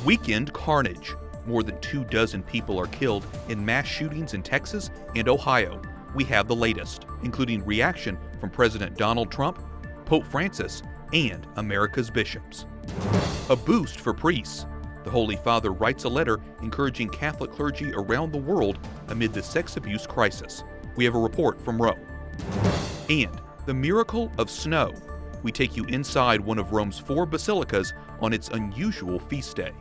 Weekend carnage. More than 24 people are killed in mass shootings in Texas and Ohio. We have the latest, including reaction from President Donald Trump, Pope Francis, and America's bishops. A boost for priests. The Holy Father writes a letter encouraging Catholic clergy around the world amid the sex abuse crisis. We have a report from Rome. And the miracle of snow. We take you inside one of Rome's 4 basilicas on its unusual feast day.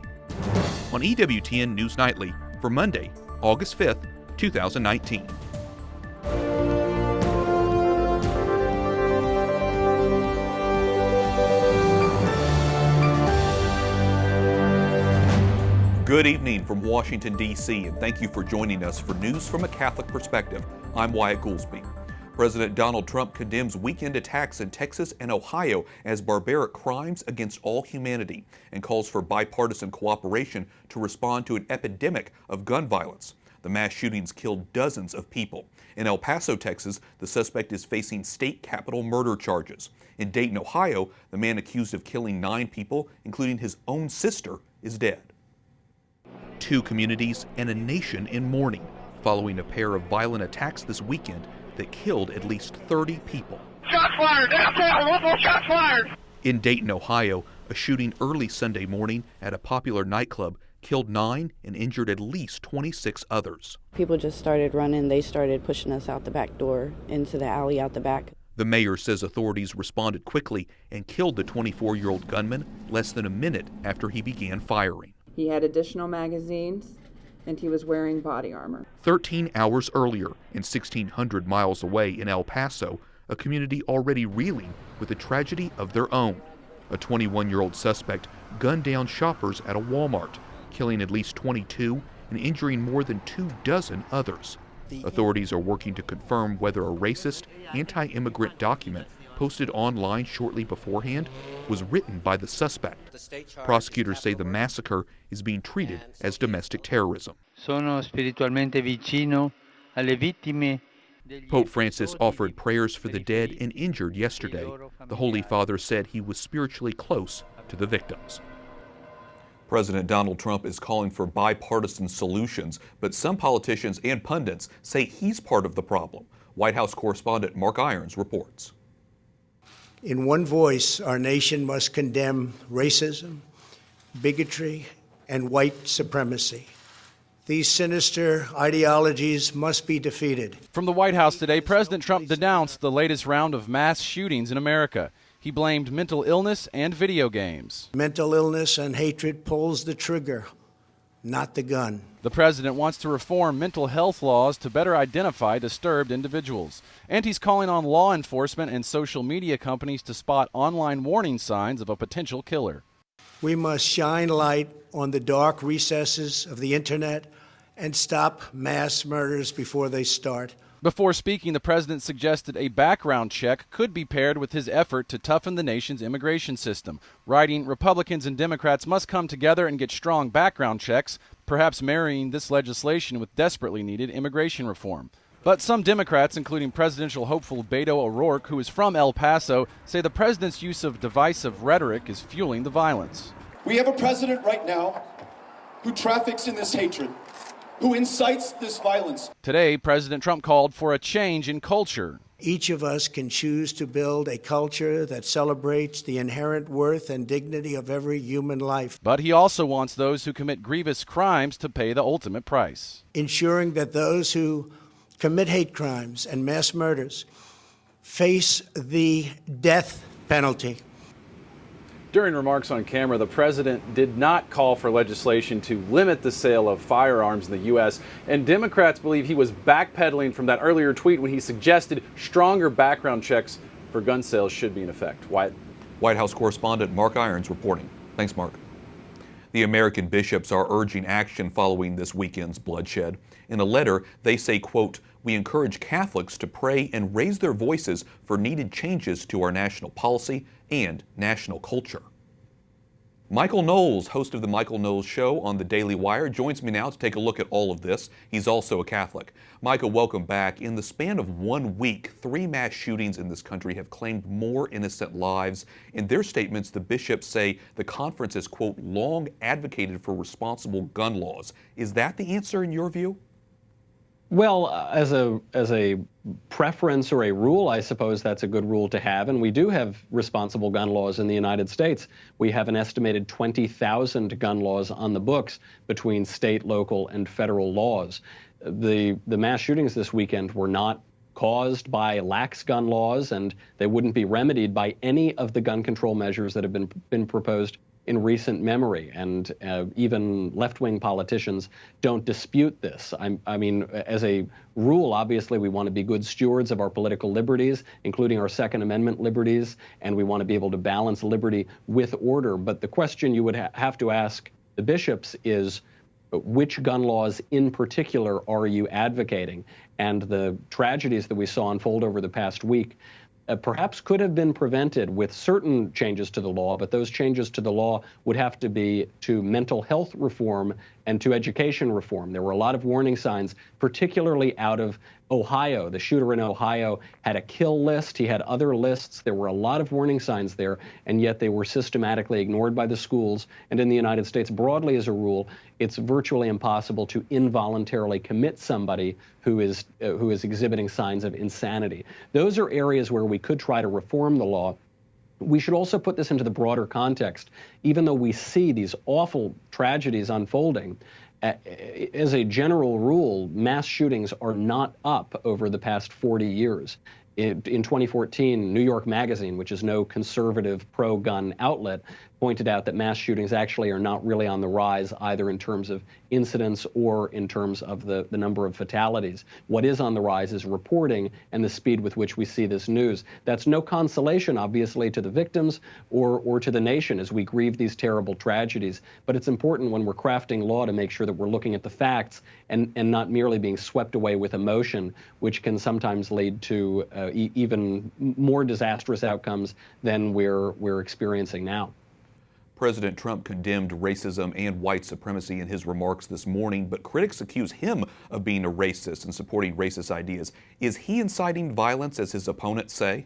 On EWTN News Nightly for Monday, August 5th, 2019. Good evening from Washington, D.C., and thank you for joining us for News from a Catholic Perspective. I'm Wyatt Goolsby. President Donald Trump condemns weekend attacks in Texas and Ohio as barbaric crimes against all humanity and calls for bipartisan cooperation to respond to an epidemic of gun violence. The mass shootings killed dozens of people. In El Paso, Texas, the suspect is facing state capital murder charges. In Dayton, Ohio, the man accused of killing 9 people, including his own sister, is dead. 2 communities and a nation in mourning following a pair of violent attacks this weekend that killed at least 30 people. Shots fired! Downtown! One more shot fired! In Dayton, Ohio, a shooting early Sunday morning at a popular nightclub killed 9 and injured at least 26 others. People just started running. They started pushing us out the back door into the alley out the back. The mayor says authorities responded quickly and killed the 24-year-old gunman less than a minute after he began firing. He had additional magazines, and he was wearing body armor. 13 hours earlier, and 1,600 miles away in El Paso, a community already reeling with a tragedy of their own. A 21-year-old suspect gunned down shoppers at a Walmart, killing at least 22 and injuring more than 24 others. Authorities are working to confirm whether a racist, anti-immigrant document posted online shortly beforehand was written by the suspect. Prosecutors say the massacre is being treated as domestic terrorism. Sono spiritualmente vicino alle vittime. Pope Francis offered prayers for the dead and injured yesterday. The Holy Father said he was spiritually close to the victims. President Donald Trump is calling for bipartisan solutions, but some politicians and pundits say he's part of the problem. White House correspondent Mark Irons reports. In one voice, our nation must condemn racism, bigotry, and white supremacy. These sinister ideologies must be defeated. From the White House today, President Trump denounced the latest round of mass shootings in America. He blamed mental illness and video games. Mental illness and hatred pulls the trigger, not the gun. The president wants to reform mental health laws to better identify disturbed individuals. And he's calling on law enforcement and social media companies to spot online warning signs of a potential killer. We must shine light on the dark recesses of the internet and stop mass murders before they start. Before speaking, the president suggested a background check could be paired with his effort to toughen the nation's immigration system, writing, Republicans and Democrats must come together and get strong background checks, perhaps marrying this legislation with desperately needed immigration reform. But some Democrats, including presidential hopeful Beto O'Rourke, who is from El Paso, say the president's use of divisive rhetoric is fueling the violence. We have a president right now who traffics in this hatred, who incites this violence. Today, President Trump called for a change in culture. Each of us can choose to build a culture that celebrates the inherent worth and dignity of every human life. But he also wants those who commit grievous crimes to pay the ultimate price. Ensuring that those who commit hate crimes and mass murders face the death penalty. During remarks on camera, the president did not call for legislation to limit the sale of firearms in the U.S., and Democrats believe he was backpedaling from that earlier tweet when he suggested stronger background checks for gun sales should be in effect. White House correspondent Mark Irons reporting. Thanks, Mark. The American bishops are urging action following this weekend's bloodshed. In a letter, they say, quote, "We encourage Catholics to pray and raise their voices for needed changes to our national policy and national culture." Michael Knowles, host of the Michael Knowles Show on the Daily Wire, joins me now to take a look at all of this. He's also a Catholic. Michael, welcome back. In the span of 1 week, 3 mass shootings in this country have claimed more innocent lives. In their statements, the bishops say the conference has, quote, long advocated for responsible gun laws. Is that the answer in your view? Well, as a preference or a rule, I suppose that's a good rule to have. And we do have responsible gun laws in the United States. We have an estimated 20,000 gun laws on the books between state, local, and federal laws. The mass shootings this weekend were not caused by lax gun laws, and they wouldn't be remedied by any of the gun control measures that have been proposed in recent memory, and even left-wing politicians don't dispute this. I mean, as a rule, obviously, we want to be good stewards of our political liberties, including our Second Amendment liberties, and we want to be able to balance liberty with order. But the question you would have to ask the bishops is, which gun laws in particular are you advocating? And the tragedies that we saw unfold over the past week perhaps could have been prevented with certain changes to the law, but those changes to the law would have to be to mental health reform and to education reform. There were a lot of warning signs, particularly out of Ohio. The shooter in Ohio had a kill list. He had other lists. There were a lot of warning signs there, and yet they were systematically ignored by the schools. And in the United States, broadly as a rule, it's virtually impossible to involuntarily commit somebody who is exhibiting signs of insanity. Those are areas where we could try to reform the law. We should also put this into the broader context. Even though we see these awful tragedies unfolding, as a general rule, mass shootings are not up over the past 40 years. In 2014, New York Magazine, which is no conservative pro-gun outlet, pointed out that mass shootings actually are not really on the rise, either in terms of incidents or in terms of the number of fatalities. What is on the rise is reporting and the speed with which we see this news. That's no consolation, obviously, to the victims or to the nation as we grieve these terrible tragedies. But it's important when we're crafting law to make sure that we're looking at the facts and not merely being swept away with emotion, which can sometimes lead to even more disastrous outcomes than we're experiencing now. President Trump condemned racism and white supremacy in his remarks this morning, but critics accuse him of being a racist and supporting racist ideas. Is he inciting violence, as his opponents say?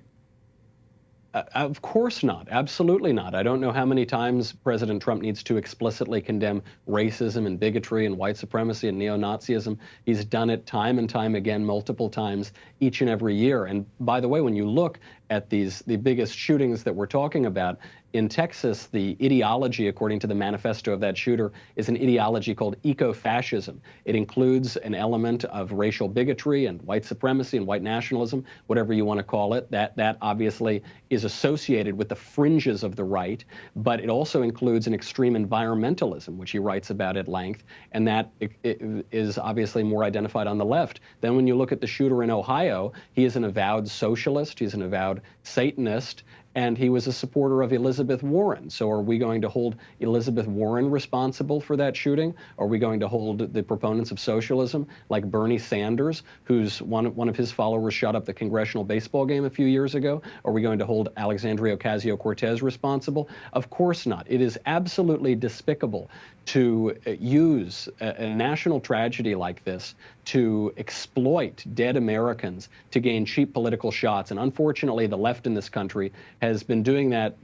Of course not. Absolutely not. I don't know how many times President Trump needs to explicitly condemn racism and bigotry and white supremacy and neo-Nazism. He's done it time and time again, multiple times, each and every year. And by the way, when you look at the biggest shootings that we're talking about, in Texas, the ideology, according to the manifesto of that shooter, is an ideology called eco-fascism. It includes an element of racial bigotry and white supremacy and white nationalism, whatever you want to call it. That obviously is associated with the fringes of the right, but it also includes an extreme environmentalism, which he writes about at length, and that is obviously more identified on the left. Then when you look at the shooter in Ohio, he is an avowed socialist, he's an avowed Satanist, and he was a supporter of Elizabeth Warren. So are we going to hold Elizabeth Warren responsible for that shooting? Are we going to hold the proponents of socialism like Bernie Sanders, who's one of his followers shot up the congressional baseball game a few years ago? Are we going to hold Alexandria Ocasio-Cortez responsible? Of course not. It is absolutely despicable to use a national tragedy like this to exploit dead Americans to gain cheap political shots. And unfortunately, the left in this country has been doing that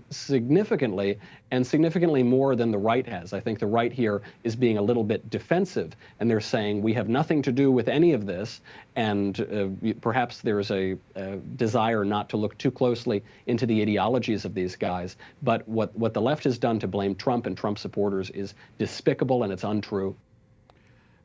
significantly, and significantly more than the right has. I think the right here is being a little bit defensive, and they're saying we have nothing to do with any of this, and perhaps there's a desire not to look too closely into the ideologies of these guys. But what the left has done to blame Trump and Trump supporters is despicable, and it's untrue.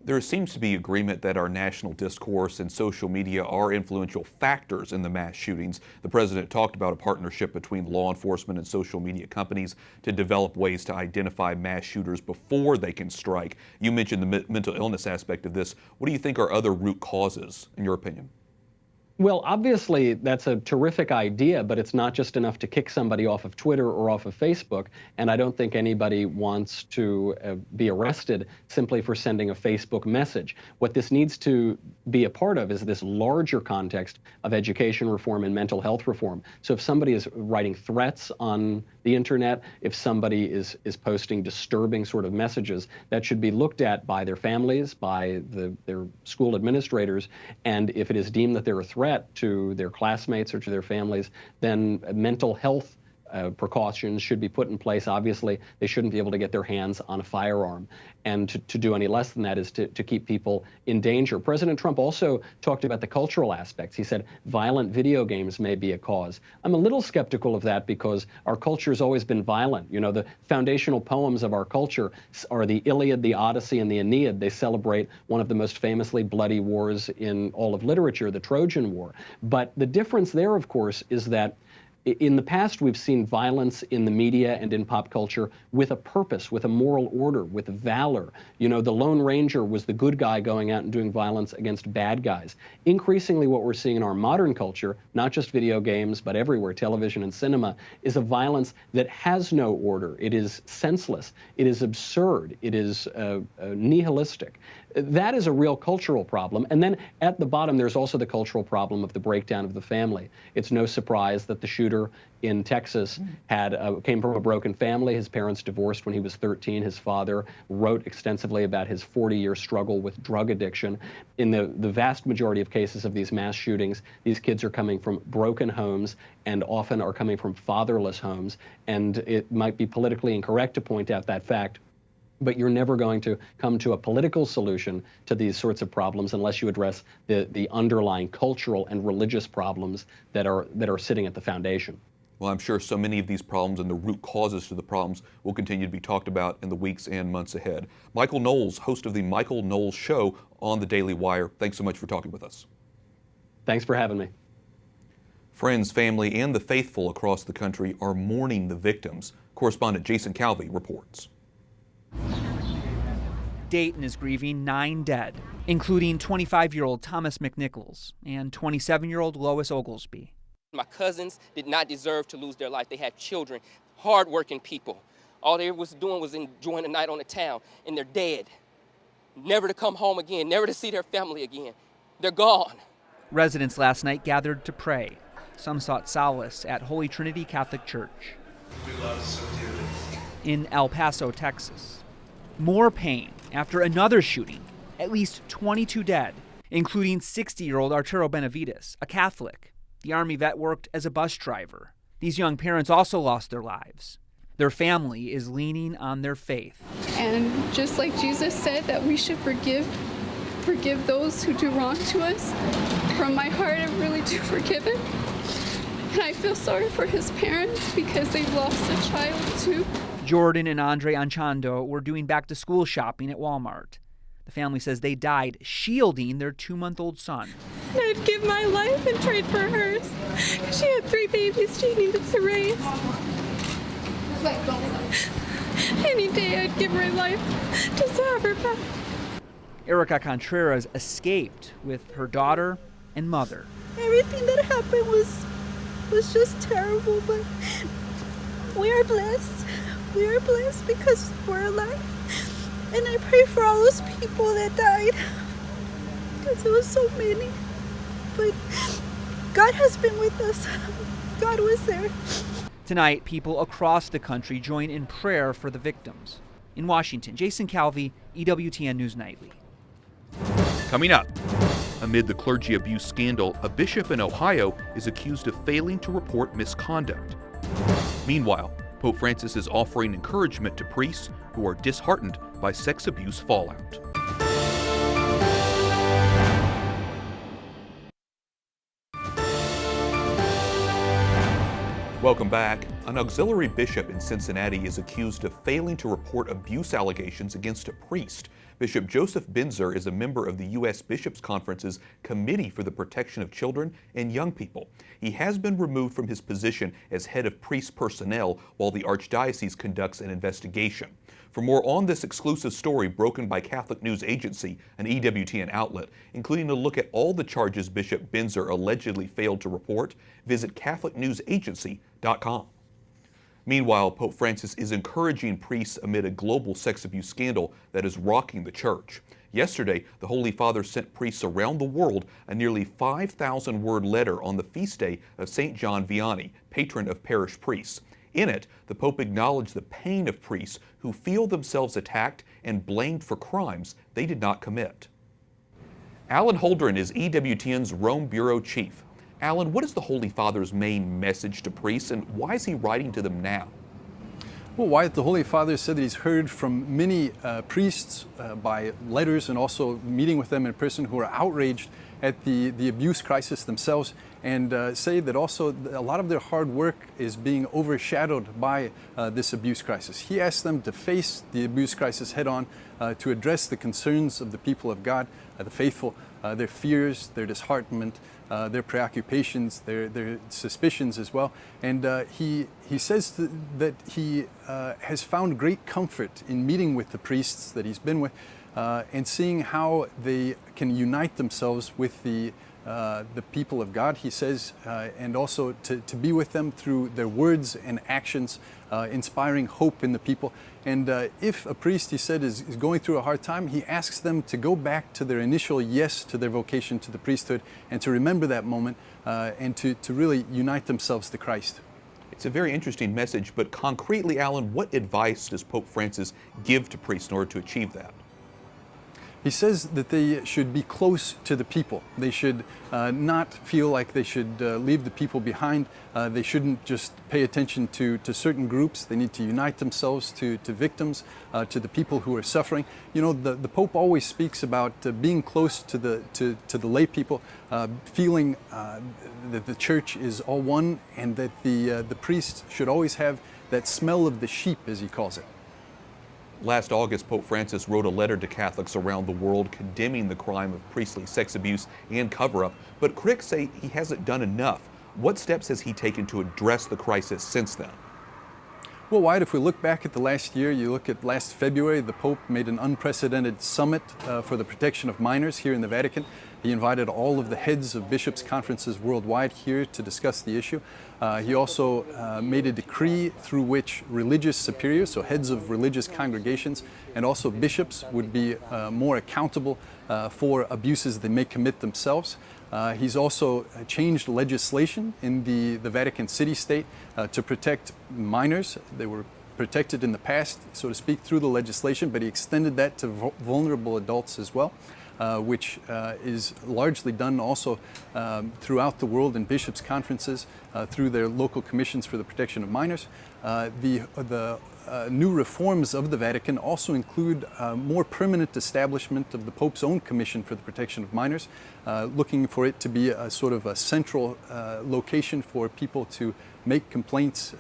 There seems to be agreement that our national discourse and social media are influential factors in the mass shootings. The president talked about a partnership between law enforcement and social media companies to develop ways to identify mass shooters before they can strike. You mentioned the mental illness aspect of this. What do you think are other root causes, in your opinion? Well, obviously, that's a terrific idea, but it's not just enough to kick somebody off of Twitter or off of Facebook, and I don't think anybody wants to be arrested simply for sending a Facebook message. What this needs to be a part of is this larger context of education reform and mental health reform. So if somebody is writing threats on the internet, if somebody is posting disturbing sort of messages, that should be looked at by their families, by their school administrators, and if it is deemed that they're a threat to their classmates or to their families, then mental health precautions should be put in place. Obviously, they shouldn't be able to get their hands on a firearm. And to do any less than that is to keep people in danger. President Trump also talked about the cultural aspects. He said violent video games may be a cause. I'm a little skeptical of that because our culture has always been violent. You know, the foundational poems of our culture are the Iliad, the Odyssey, and the Aeneid. They celebrate one of the most famously bloody wars in all of literature, the Trojan War. But the difference there, of course, is that in the past, we've seen violence in the media and in pop culture with a purpose, with a moral order, with valor. You know, the Lone Ranger was the good guy going out and doing violence against bad guys. Increasingly, what we're seeing in our modern culture, not just video games, but everywhere, television and cinema, is a violence that has no order. It is senseless. It is absurd. It is nihilistic. That is a real cultural problem. And then at the bottom, there's also the cultural problem of the breakdown of the family. It's no surprise that the shooter in Texas came from a broken family. His parents divorced when he was 13. His father wrote extensively about his 40-year struggle with drug addiction. In the vast majority of cases of these mass shootings, these kids are coming from broken homes and often are coming from fatherless homes. And it might be politically incorrect to point out that fact, but you're never going to come to a political solution to these sorts of problems unless you address the underlying cultural and religious problems that are sitting at the foundation. Well, I'm sure so many of these problems and the root causes to the problems will continue to be talked about in the weeks and months ahead. Michael Knowles, host of the Michael Knowles Show on the Daily Wire, thanks so much for talking with us. Thanks for having me. Friends, family, and the faithful across the country are mourning the victims. Correspondent Jason Calvi reports. Dayton is grieving 9 dead, including 25-year-old Thomas McNichols and 27-year-old Lois Oglesby. My cousins did not deserve to lose their life. They had children, hard-working people. All they was doing was enjoying the night on the town, and they're dead. Never to come home again, never to see their family again. They're gone. Residents last night gathered to pray. Some sought solace at Holy Trinity Catholic Church. We love so dearly. In El Paso, Texas. More pain after another shooting, at least 22 dead, including 60-year-old Arturo Benavides, a Catholic. The Army vet worked as a bus driver. These young parents also lost their lives. Their family is leaning on their faith. And just like Jesus said that we should forgive those who do wrong to us, from my heart I really do forgive him. And I feel sorry for his parents because they've lost a child too. Jordan and Andre Anchando were doing back-to-school shopping at Walmart. The family says they died shielding their 2-month-old son. I'd give my life and trade for hers. She had 3 babies she needed to raise. Any day I'd give my life just to have her back. Erica Contreras escaped with her daughter and mother. Everything that happened was just terrible, but we are blessed. We are blessed because we're alive. And I pray for all those people that died, because it was so many. But God has been with us. God was there. Tonight, people across the country join in prayer for the victims. In Washington, Jason Calvi, EWTN News Nightly. Coming up, amid the clergy abuse scandal, a bishop in Ohio is accused of failing to report misconduct. Meanwhile, Pope Francis is offering encouragement to priests who are disheartened by sex abuse fallout. Welcome back. An auxiliary bishop in Cincinnati is accused of failing to report abuse allegations against a priest. Bishop Joseph Binzer is a member of the U.S. Bishops' Conference's Committee for the Protection of Children and Young People. He has been removed from his position as head of priest personnel while the Archdiocese conducts an investigation. For more on this exclusive story broken by Catholic News Agency, an EWTN outlet, including a look at all the charges Bishop Binzer allegedly failed to report, visit CatholicNewsAgency.com. Meanwhile, Pope Francis is encouraging priests amid a global sex abuse scandal that is rocking the church. Yesterday, the Holy Father sent priests around the world a nearly 5,000-word letter on the feast day of St. John Vianney, patron of parish priests. In it, the Pope acknowledged the pain of priests who feel themselves attacked and blamed for crimes they did not commit. Alan Holdren is EWTN's Rome Bureau Chief. Alan, what is the Holy Father's main message to priests, and why is he writing to them now? Well, Wyatt, the Holy Father said that he's heard from many priests by letters and also meeting with them in person who are outraged at the abuse crisis themselves, and say that also a lot of their hard work is being overshadowed by this abuse crisis. He asked them to face the abuse crisis head on, to address the concerns of the people of God, the faithful, their fears, their disheartenment, their preoccupations, their suspicions as well. And he says that he has found great comfort in meeting with the priests that he's been with and seeing how they can unite themselves with the people of God, he says, and also to be with them through their words and actions, inspiring hope in the people. And if a priest, he said, is going through a hard time, he asks them to go back to their initial yes to their vocation to the priesthood and to remember that moment and to really unite themselves to Christ. It's a very interesting message, but concretely, Alan, what advice does Pope Francis give to priests in order to achieve that? He says that they should be close to the people. They should not feel like they should leave the people behind. They shouldn't just pay attention to certain groups. They need to unite themselves to victims, to the people who are suffering. You know, the Pope always speaks about being close to the lay people, feeling that the church is all one, and that the priests should always have that smell of the sheep, as he calls it. Last August, Pope Francis wrote a letter to Catholics around the world condemning the crime of priestly sex abuse and cover-up, but critics say he hasn't done enough. What steps has he taken to address the crisis since then? Well, Wyatt, if we look back at the last year, you look at last February, the Pope made an unprecedented summit for the protection of minors here in the Vatican. He invited all of the heads of bishops' conferences worldwide here to discuss the issue. He also made a decree through which religious superiors, so heads of religious congregations, and also bishops would be more accountable for abuses they may commit themselves. He's also changed legislation in the Vatican city-state to protect minors. They were protected in the past, so to speak, through the legislation, but he extended that to vulnerable adults as well. Which is largely done also throughout the world in bishops' conferences through their local commissions for the protection of minors. The new reforms of the Vatican also include more permanent establishment of the Pope's own commission for the protection of minors, looking for it to be a sort of a central location for people to make complaints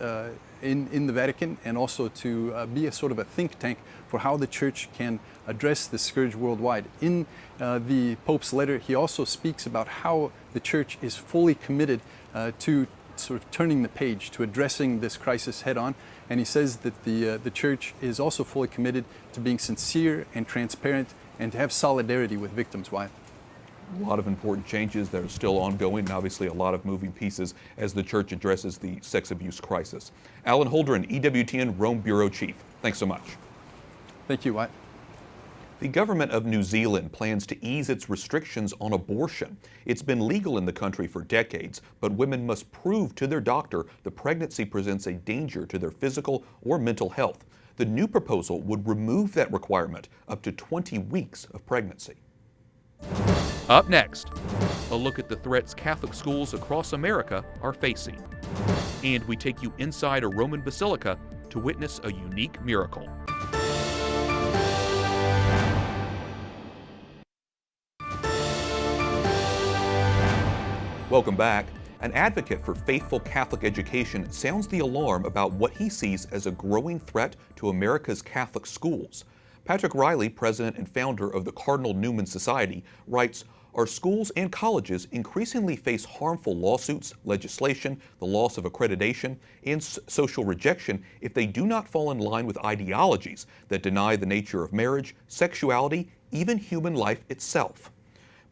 in the Vatican, and also to be a sort of a think tank for how the Church can address this scourge worldwide. In the Pope's letter, he also speaks about how the Church is fully committed to sort of turning the page, to addressing this crisis head on. And he says that the Church is also fully committed to being sincere and transparent and to have solidarity with victims. Why? A lot of important changes that are still ongoing, and obviously a lot of moving pieces as the Church addresses the sex abuse crisis. Alan Holdren, EWTN Rome Bureau Chief. Thanks so much. Thank you, Wyatt. The government of New Zealand plans to ease its restrictions on abortion. It's been legal in the country for decades, but women must prove to their doctor the pregnancy presents a danger to their physical or mental health. The new proposal would remove that requirement up to 20 weeks of pregnancy. Up next, a look at the threats Catholic schools across America are facing. And we take you inside a Roman basilica to witness a unique miracle. Welcome back. An advocate for faithful Catholic education sounds the alarm about what he sees as a growing threat to America's Catholic schools. Patrick Reilly, president and founder of the Cardinal Newman Society, writes, "Our schools and colleges increasingly face harmful lawsuits, legislation, the loss of accreditation, and social rejection if they do not fall in line with ideologies that deny the nature of marriage, sexuality, even human life itself."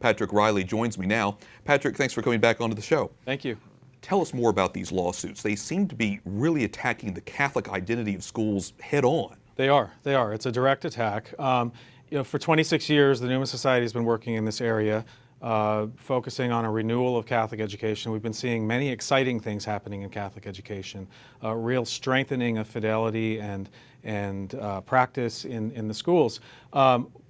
Patrick Reilly joins me now. Patrick, thanks for coming back onto the show. Thank you. Tell us more about these lawsuits. They seem to be really attacking the Catholic identity of schools head on. They are. It's a direct attack. For 26 years, the Newman Society has been working in this area, focusing on a renewal of Catholic education. We've been seeing many exciting things happening in Catholic education, real strengthening of fidelity and practice in the schools.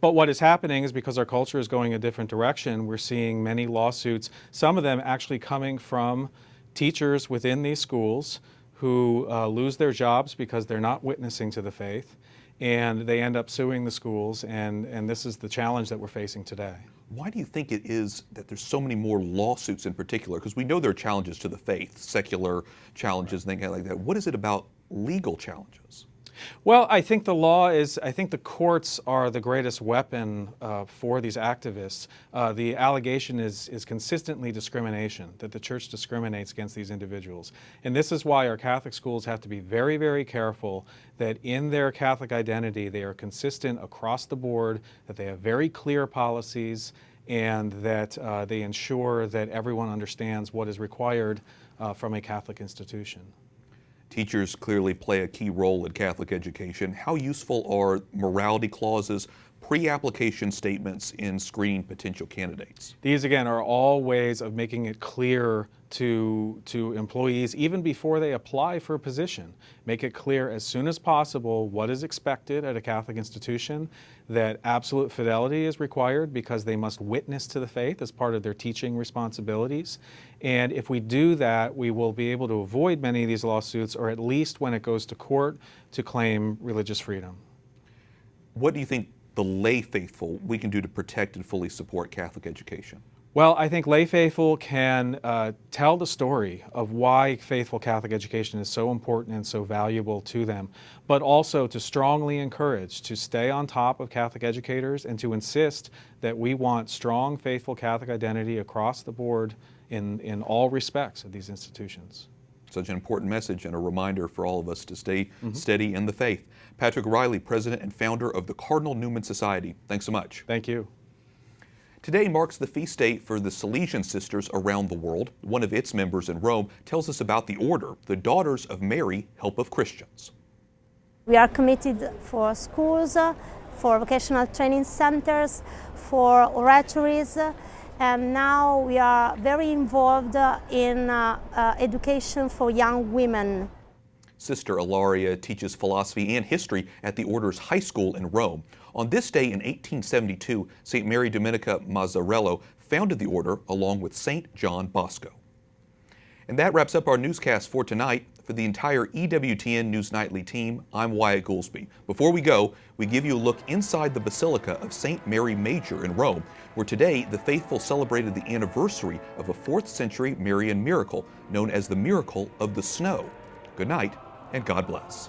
But what is happening is because our culture is going a different direction, we're seeing many lawsuits, some of them actually coming from teachers within these schools who lose their jobs because they're not witnessing to the faith, and they end up suing the schools, and this is the challenge that we're facing today. Why do you think it is that there's so many more lawsuits in particular? Because we know there are challenges to the faith, secular challenges, things like that. What is it about legal challenges? Well, I think the courts are the greatest weapon for these activists. The allegation is consistently discrimination, that the church discriminates against these individuals. And this is why our Catholic schools have to be very, very careful that in their Catholic identity they are consistent across the board, that they have very clear policies, and that they ensure that everyone understands what is required from a Catholic institution. Teachers clearly play a key role in Catholic education. How useful are morality clauses, pre-application statements in screening potential candidates? These, again, are all ways of making it clear to employees, even before they apply for a position. Make it clear as soon as possible what is expected at a Catholic institution, that absolute fidelity is required because they must witness to the faith as part of their teaching responsibilities. And if we do that, we will be able to avoid many of these lawsuits, or at least when it goes to court, to claim religious freedom. What do you think the lay faithful we can do to protect and fully support Catholic education? Well, I think lay faithful can tell the story of why faithful Catholic education is so important and so valuable to them, but also to strongly encourage to stay on top of Catholic educators and to insist that we want strong, faithful Catholic identity across the board in all respects of these institutions. Such an important message and a reminder for all of us to stay steady in the faith. Patrick Reilly, president and founder of the Cardinal Newman Society. Thanks so much. Thank you. Today marks the feast day for the Salesian Sisters around the world. One of its members in Rome tells us about the order, the Daughters of Mary, Help of Christians. We are committed for schools, for vocational training centers, for oratories, and now we are very involved in education for young women. Sister Ilaria teaches philosophy and history at the Order's high school in Rome. On this day in 1872, St. Mary Dominica Mazzarello founded the order along with St. John Bosco. And that wraps up our newscast for tonight. For the entire EWTN News Nightly team, I'm Wyatt Goolsby. Before we go, we give you a look inside the Basilica of St. Mary Major in Rome, where today the faithful celebrated the anniversary of a 4th century Marian miracle known as the Miracle of the Snow. Good night, and God bless.